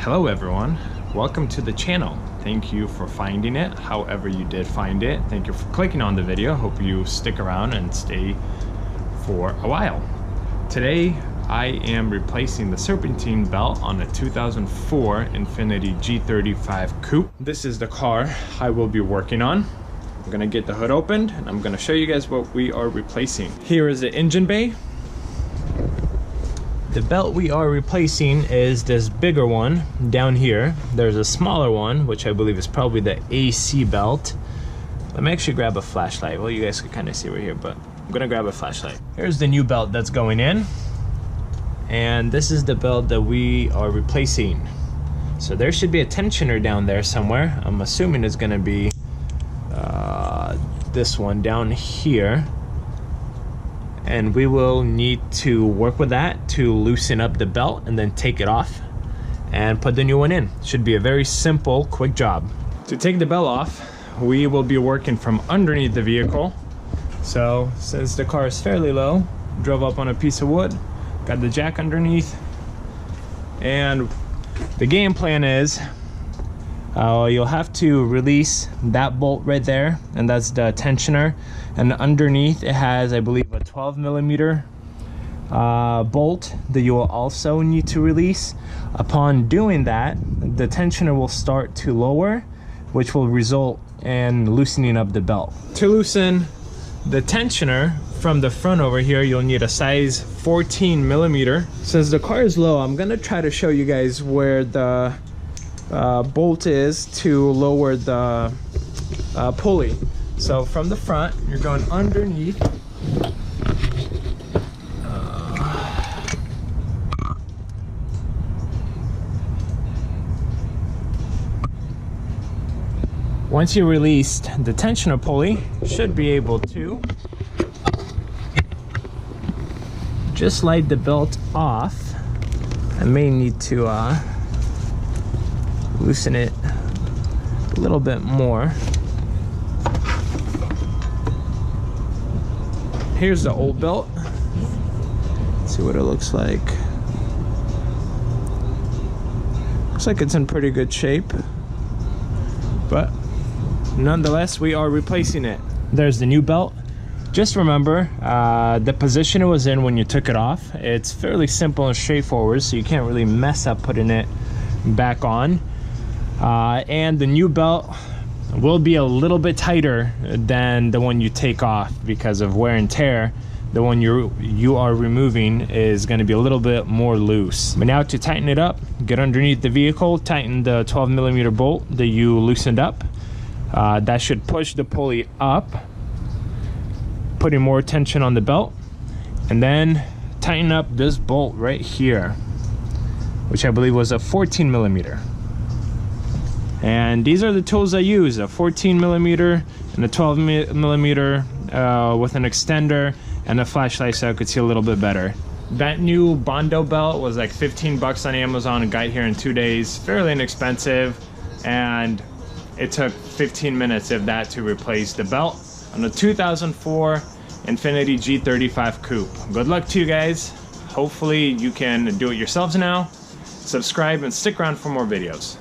Hello everyone, welcome to the channel. Thank you for finding it, however you did find it. Thank you for clicking on the video. Hope you stick around and stay for a while. Today I am replacing the serpentine belt on a 2004 Infiniti G35 Coupe. This is the car I will be working on. I'm gonna get the hood opened and I'm gonna show you guys what we are replacing. Here is the engine bay. The belt we are replacing is this bigger one down here. There's a smaller one, which I believe is probably the AC belt. Let me actually grab a flashlight. Well, you guys can kind of see right here, but I'm gonna grab a flashlight. Here's the new belt that's going in. And this is the belt that we are replacing. So there should be a tensioner down there somewhere. I'm assuming it's gonna be this one down here. And we will need to work with that to loosen up the belt and then take it off and put the new one in. Should be a very simple, quick job. To take the belt off, we will be working from underneath the vehicle. So since the car is fairly low, drove up on a piece of wood, got the jack underneath, and the game plan is you'll have to release that bolt right there, and that's the tensioner, and underneath it has, I believe, a 12mm bolt that you will also need to release. Upon doing that, the tensioner will start to lower, which will result in loosening up the belt. To loosen the tensioner from the front over here, you'll need a size 14mm. Since the car is low, I'm gonna try to show you guys where the bolt is to lower the pulley. So from the front, you're going underneath. Once you released the tensioner pulley, you should be able to just slide the belt off. I may need to loosen it a little bit more. Here's the old belt. Let's see what it looks like. Looks like it's in pretty good shape, but nonetheless, we are replacing it. There's the new belt. Just remember the position it was in when you took it off. It's fairly simple and straightforward, so you can't really mess up putting it back on. And the new belt will be a little bit tighter than the one you take off because of wear and tear. The one you are removing is going to be a little bit more loose. But now to tighten it up, get underneath the vehicle, tighten the 12mm bolt that you loosened up. That should push the pulley up, putting more tension on the belt, and then tighten up this bolt right here, which I believe was a 14mm. And these are the tools I use, a 14mm and a 12mm with an extender and a flashlight so I could see a little bit better. That new Bondo belt was like 15 bucks on Amazon and got here in 2 days. Fairly inexpensive, and it took 15 minutes of that to replace the belt on the 2004 Infiniti G35 Coupe. Good luck to you guys. Hopefully you can do it yourselves now. Subscribe and stick around for more videos.